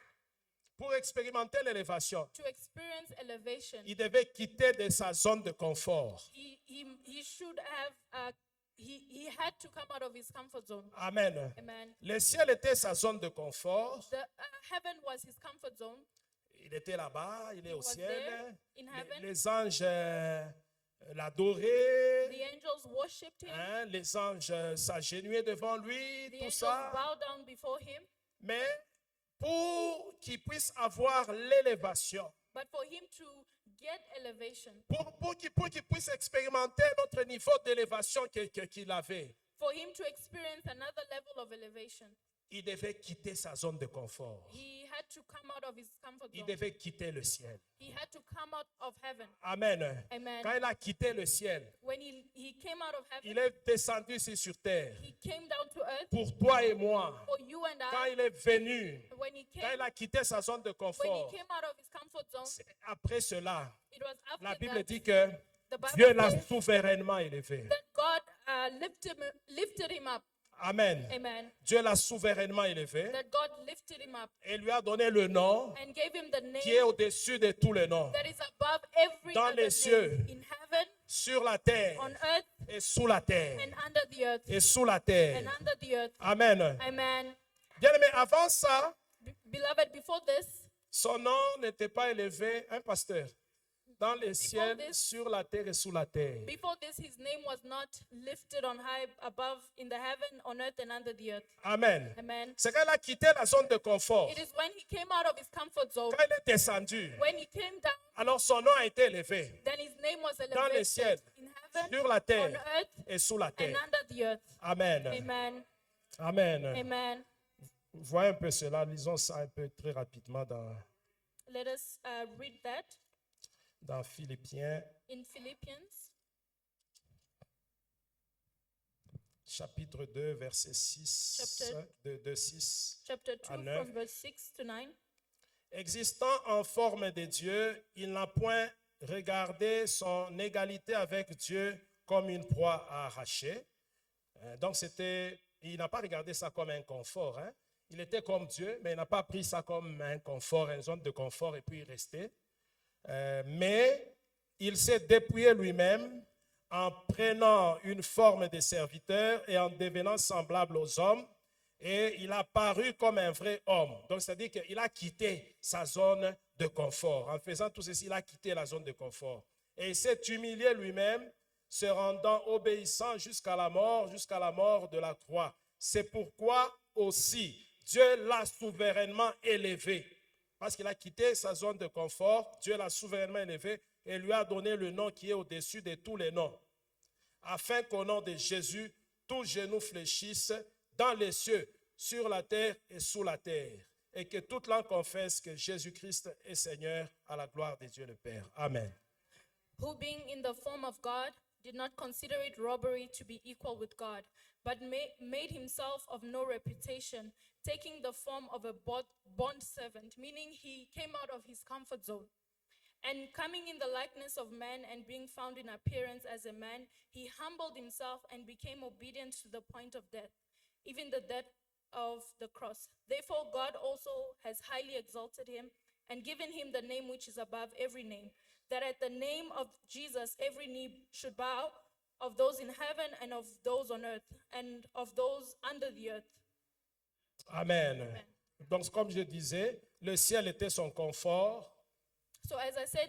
il devait quitter de sa zone de confort. he should have he had to come out of his comfort zone. Amen. Amen. Le ciel était sa zone de confort. The heaven was his comfort zone. Il était là-bas, il est He au was ciel. there in heaven. Les anges l'adoraient. The angels worshipped him. Les anges s'agenouillaient devant lui, The tout angels ça. bowed down before him. Mais pour qu'il puisse avoir l'élévation, But for him to get elevation, pour qu'il puisse expérimenter notre niveau d'élévation qu'il avait, for him to experience another level of elevation, il devait quitter sa zone de confort. he had to come out of his comfort Il zone. devait quitter le ciel. He had to come out of heaven. Amen. Amen. Quand il a quitté le ciel, When he came out of heaven, il est descendu ici sur terre he came down to earth pour toi et moi. for you and Quand I. il est venu, When he quand came, il a quitté sa zone de when he confort, came out of his comfort zone, après cela, it was la after Bible that dit que the Dieu Bible l'a says souverainement élevé. that God lifted him up. Amen. Amen. Dieu l'a souverainement élevé That God lifted him up et lui a donné le nom and gave him the qui est name au-dessus de tous les noms, that is above every dans other les cieux, name, in heaven, sur la terre on earth, et sous la terre and under the earth, et sous la and terre. under the earth. Amen. Amen. Bien aimé, avant ça, Beloved, before this, son nom n'était pas élevé, un pasteur, dans les ciels, this- sur la terre et sous la terre. before this, his name was not lifted on high above in the heaven, on earth, and under the earth. Amen. Amen. C'est quand il a quitté la zone de confort, It is when he came out of his comfort zone, quand il est descendu, when he came down, alors son nom a été élevé then his name was dans les ciels, elevated in heaven, sur la on terre earth, et sous la and terre. under the earth. Amen. Amen. Amen. Amen. Voyez un peu cela, lisons ça un peu très rapidement Let us read that dans Philippiens, in Philippians chapitre 2, verset 6, de 6 chapter 2 à 9. from verse 6 to 9. Existant en forme de Dieu, il n'a point regardé son égalité avec Dieu comme une proie à arracher. Donc il n'a pas regardé ça comme un confort. Il était comme Dieu, mais il n'a pas pris ça comme un confort, une zone de confort et puis il restait. Mais il s'est dépouillé lui-même en prenant une forme de serviteur et en devenant semblable aux hommes. Et il a paru comme un vrai homme. Donc, c'est-à-dire qu'il a quitté sa zone de confort. En faisant tout ceci, il a quitté la zone de confort. Et il s'est humilié lui-même, se rendant obéissant jusqu'à la mort de la croix. C'est pourquoi aussi Dieu l'a souverainement élevé. Parce qu'il a quitté sa zone de confort, Dieu l'a souverainement élevé et lui a donné le nom qui est au-dessus de tous les noms. Afin qu'au nom de Jésus, tous genoux fléchissent dans les cieux, sur la terre et sous la terre. Et que toute langue confesse que Jésus-Christ est Seigneur à la gloire de Dieu le Père. Amen. Who being in the form of God, did not consider it robbery to be equal with God, but made himself of no reputation, taking the form of a bond servant, meaning he came out of his comfort zone. And coming in the likeness of man and being found in appearance as a man, he humbled himself and became obedient to the point of death, even the death of the cross. Therefore, God also has highly exalted him and given him the name which is above every name, that at the name of Jesus every knee should bow, of those in heaven and of those on earth and of those under the earth. Amen. Donc, comme je disais, le ciel était son confort, So as I said,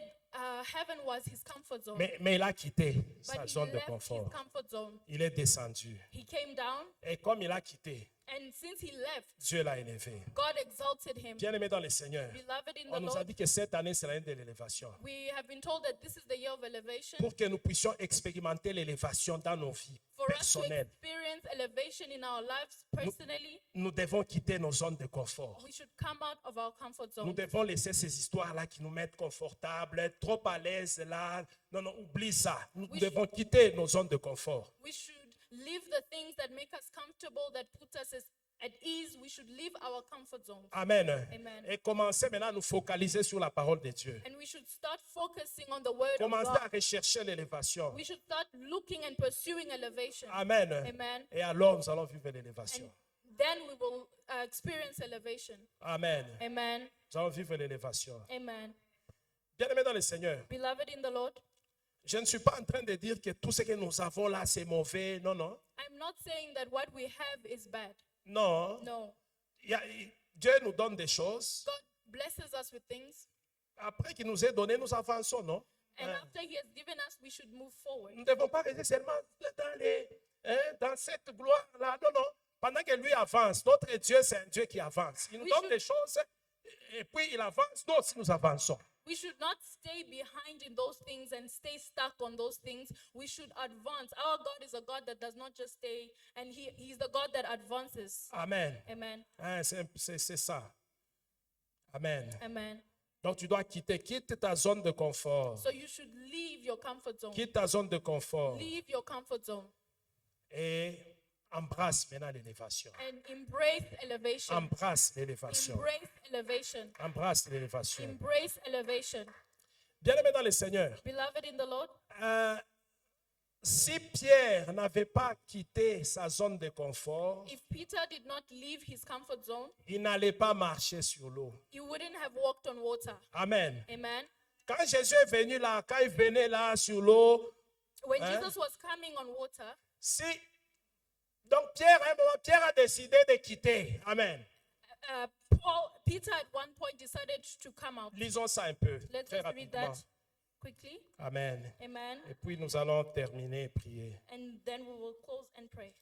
heaven was his comfort zone, mais il a quitté sa but he zone de left his confort. comfort zone. Il est descendu. He came down, Et comme il a quitté, and since he left, Dieu l'a élevé. God exalted him. Bien-aimé dans le Seigneur, Beloved in on the nous a Lord, dit que cette année sera l'année de l'élévation. we have been told that this is the year of elevation. Pour que nous puissions expérimenter l'élévation dans nos vies For us to personnelles, experience elevation in our lives personally, nous devons quitter nos zones de confort. we should come out of our comfort Nous zone. devons laisser ces histoires-là qui nous mettent confortables, trop à l'aise là. Non, non, oublie ça. Nous Oui, devons quitter nos zones de confort. We should leave the things that make us comfortable, that put us at ease. We should leave our comfort zone. Amen. Amen. Et commencer maintenant à nous focaliser sur la parole de Dieu. And we should start focusing on the word of Commencer à God. rechercher l'élévation. We should start looking and pursuing elevation. Amen. Amen. Et alors nous allons vivre l'élévation. And then we will experience elevation. Amen. Amen. Nous allons vivre l'élévation. Amen. Bien-aimé dans le Seigneur, Beloved in the Lord, je ne suis pas en train de dire que tout ce que nous avons là, c'est mauvais. Non, non. I'm not saying that what we have is bad. Non. No. Dieu nous donne des choses. God blesses us with things. Après qu'il nous ait donné, nous avançons, non? And after he has given us, we should move forward. Nous ne devons pas rester seulement dans cette gloire-là. Non, non. Pendant que lui avance, notre Dieu, c'est un Dieu qui avance. Il nous Oui, donne je- des choses et puis il avance. Nous aussi, nous avançons. We should not stay behind in those things and stay stuck on those things. We should advance. Our God is a God that does not just stay, and He's the God that advances. Amen. Amen. Hein, c'est ça. Amen. Amen. Donc tu dois quitte ta zone de confort. So you should leave your comfort zone. Quitte ta zone de confort Leave your comfort zone et embrasse maintenant l'élévation. and embrace elevation. Embrace l'élévation. Embrace elevation. Embrace l'élévation. Embrace elevation. Bien-aimé dans le Seigneur, Beloved in the Lord, si Pierre n'avait pas quitté sa zone de confort, if Peter did not leave his comfort zone, il n'allait pas marcher sur l'eau. he wouldn't have walked on water. Amen. Amen. Quand Jésus est venu là, quand il venait là sur l'eau, When Hein? Jesus was coming on water, donc Pierre, à un moment, Pierre a décidé de quitter. Amen. Peter at one point decided to come out. Lisons ça un peu, Let's très just read rapidement. that quickly. Amen. Amen. Et puis nous allons terminer et prier. And then we will close and pray.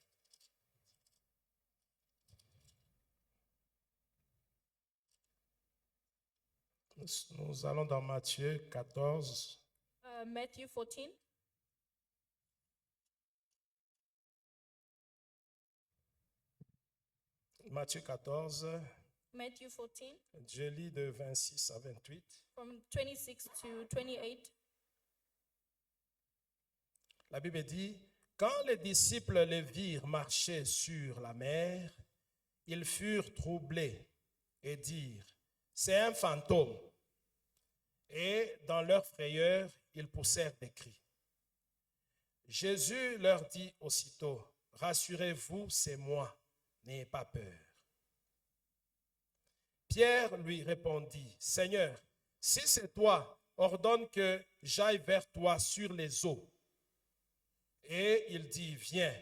Nous allons dans Matthieu 14. Matthew 14. Matthieu 14, Matthew 14, je lis de 26 à 28. from 26 to 28. La Bible dit, quand les disciples les virent marcher sur la mer, ils furent troublés et dirent, c'est un fantôme. Et dans leur frayeur, ils poussèrent des cris. Jésus leur dit aussitôt, rassurez-vous, c'est moi, n'ayez pas peur. Pierre lui répondit, Seigneur, si c'est toi, ordonne que j'aille vers toi sur les eaux. Et il dit, viens.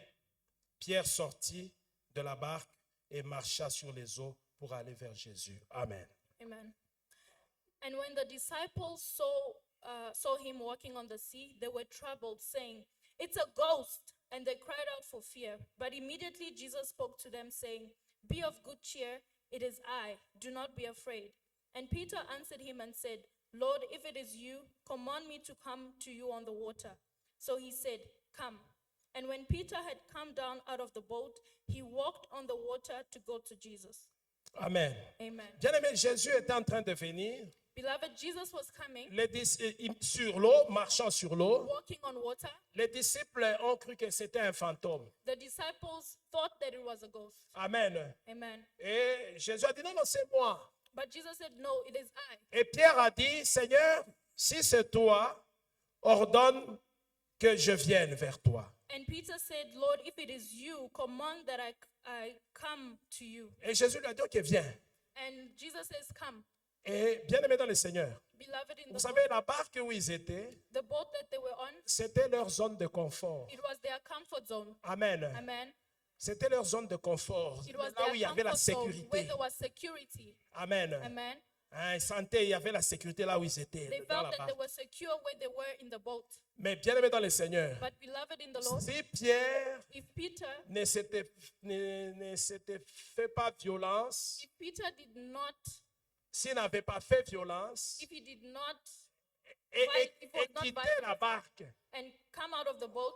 Pierre sortit de la barque et marcha sur les eaux pour aller vers Jésus. Amen. Amen. And when the disciples saw him walking on the sea, they were troubled, saying, "It's a ghost." And they cried out for fear. But immediately Jesus spoke to them, saying, "Be of good cheer, it is I. Do not be afraid." And Peter answered him and said, "Lord, if it is you, command me to come to you on the water." So he said, "Come." And when Peter had come down out of the boat, he walked on the water to go to Jesus. Amen. Amen. Bien-aimé, Jésus était en train de venir Beloved, Jesus was coming, sur l'eau, marchant sur l'eau. walking on water. Les disciples ont cru que c'était un fantôme. The disciples thought that it was a ghost. Amen. Amen. Et Jésus a dit, non, non, c'est moi. But Jesus said, "No, it is I." Et Pierre a dit, Seigneur, si c'est toi, ordonne que je vienne vers toi. And Peter said, "Lord, if it is you, command that I come to you." Et Jésus lui a dit, ok, viens. And Jesus says, "Come." Et bien-aimé dans le Seigneur, Beloved, in vous the savez, la barque où ils étaient, the boat that they were on, c'était leur zone de confort. it was their comfort zone. Amen. Amen. C'était leur zone de confort. It was Là où il y their avait la comfort zone where sécurité. there was security. Amen. Amen. Hein, ils sentaient, il y avait la sécurité là où ils étaient. They Dans la felt that they barque. were secure where they were in the boat. Mais bien-aimé dans le Seigneur, But beloved in the Lord, si Pierre if Peter ne s'était fait pas violence, if Peter did not, s'il n'avait pas fait violence if he did not et, If it was not quitter violent. la barque, and come out of the boat,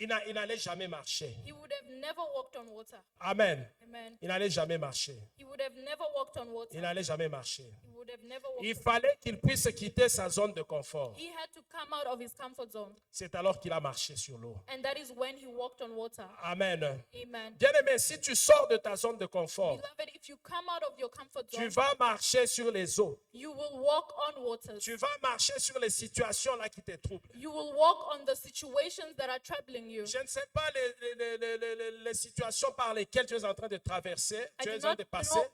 il n'allait jamais marcher. he would have never walked on water. Amen. Amen. Il n'allait jamais marcher. He would have never walked on water. Il n'allait jamais marcher. He would have never walked. Il fallait qu'il puisse quitter sa zone de confort. He had to come out of his comfort zone. C'est alors qu'il a marché sur l'eau. And that is when he walked on water. Amen. Amen. Bien-aimé, si tu sors de ta zone de confort, Beloved, if you come out of your comfort tu zone, vas marcher sur les eaux. you will walk on waters. Tu vas marcher sur les situations là qui te troublent. You will walk on the situations that are troubling you. Je ne sais pas les situations par lesquelles tu es en train de traverser, I tu do es en train not de passer. know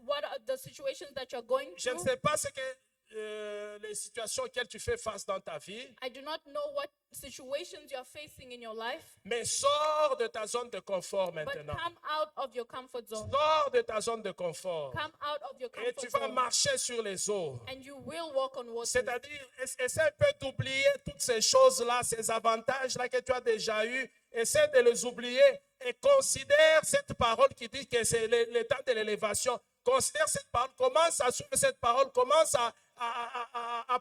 what are the situations that you're going Je ne through. sais pas ce que les situations auxquelles tu fais face dans ta vie, I do not know what situations you're facing in your life. mais sors de ta zone de confort But maintenant. come out of your comfort zone. Sors de ta zone de confort Come out of your et tu comfort vas zone. marcher sur les eaux. And you will walk on water. C'est-à-dire, essaie un peu d'oublier toutes ces choses-là, ces avantages-là que tu as déjà eus. Essaie de les oublier et considère cette parole qui dit que c'est le temps de l'élévation. Considère cette parole, commence à suivre cette parole, commence à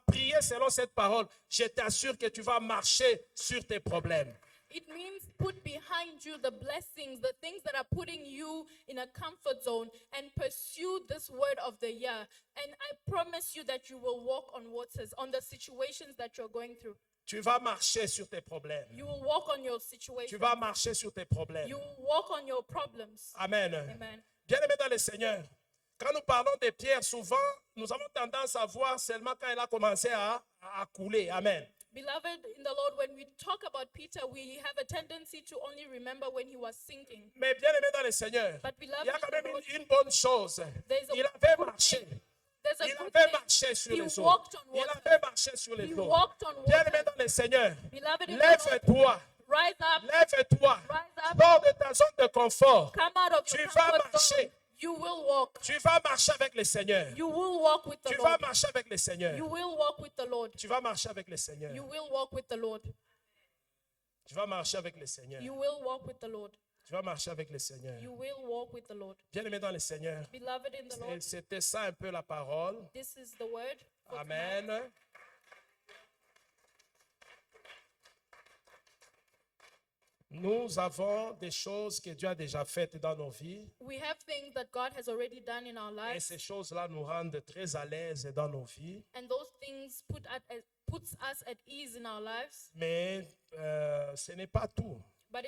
prier selon cette parole. Je t'assure que tu vas marcher sur tes problèmes. It means put behind you the blessings, the things that are putting you in a comfort zone, and pursue this word of the year. And I promise you that you will walk on waters, on the situations that you're going through. Tu vas marcher sur tes problèmes. You will walk on your Tu situation. vas marcher sur tes problèmes. You will walk on your problems. Amen. Amen. Bien-aimé dans le Seigneur, quand nous parlons de Pierre, souvent, nous avons tendance à voir seulement quand il a commencé à couler. Amen. Beloved in the Lord, when we talk about Peter, we have a tendency to only remember when he was sinking. Mais bien-aimé dans le Seigneur, But il beloved y a in quand the même Lord, une bonne chose. there's a Il avait good marché. thing. There's a Il good avait thing. marché sur He les eaux. walked on Il water. avait marché sur les He eaux. walked on Bien-aimé water. dans le Seigneur, Beloved in the Lord, lève-toi. rise up, Lève-toi. rise up, Sors de ta zone de confort. come out of Tu your vas comfort marcher. zone. You will walk. Tu vas marcher avec le Seigneur. You will walk with the Tu vas Lord. marcher avec le Seigneur. You will walk with the Lord. Tu vas marcher avec le Seigneur. You will walk with the Lord. Tu vas marcher avec le Seigneur. You will walk with the Lord. Tu vas marcher avec le Seigneur. You will walk with the Lord. Bien-aimé dans le Seigneur, Beloved in the Lord, c'était ça un peu la parole. this is the word. for tonight. Amen. Nous avons des choses que Dieu a déjà faites dans nos vies We have things that God has already done in our et lives, ces choses-là nous rendent très à l'aise dans nos vies. and those things puts us at ease in our lives. Mais ce n'est pas tout. But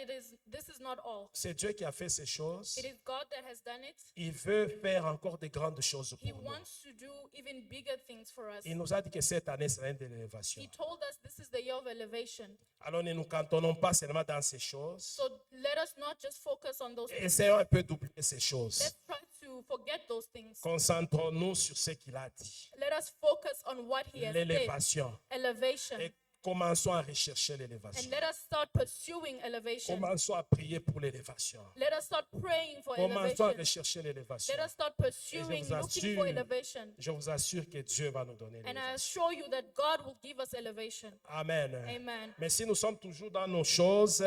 this is not all. C'est Dieu qui a fait ces choses. It is God that has done it. Il veut faire encore de grandes choses He pour nous. wants to do even bigger things for us. Il nous a dit que cette année sera une de l'élévation. He told us this is the year of elevation. Alors ne nous cantonnons pas seulement dans ces choses. So let us not just focus on those things. Essayons un peu d'oublier ces choses. Let's try to forget those things. Concentrons-nous sur ce qu'il a dit. Let us focus on what he has said. L'élévation. Elevation. Et Commençons à rechercher And l'élévation. let us start pursuing elevation. Commençons à prier pour l'élévation. Let us start praying for Commençons à elevation. rechercher l'élévation. Let us start pursuing, looking for elevation. Je vous assure que Dieu va nous donner And I l'élévation. assure you that God will give us elevation. Amen. Amen. Mais si nous sommes toujours dans nos choses,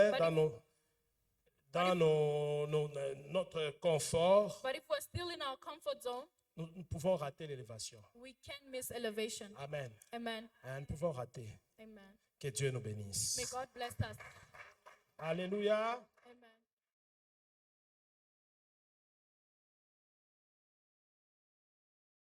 notre confort, But if we're still in our comfort zone, nous pouvons rater l'élévation. we can miss elevation. Amen. Amen. Nous pouvons rater. Amen. Que Dieu nous May bénisse. God bless us. Alléluia.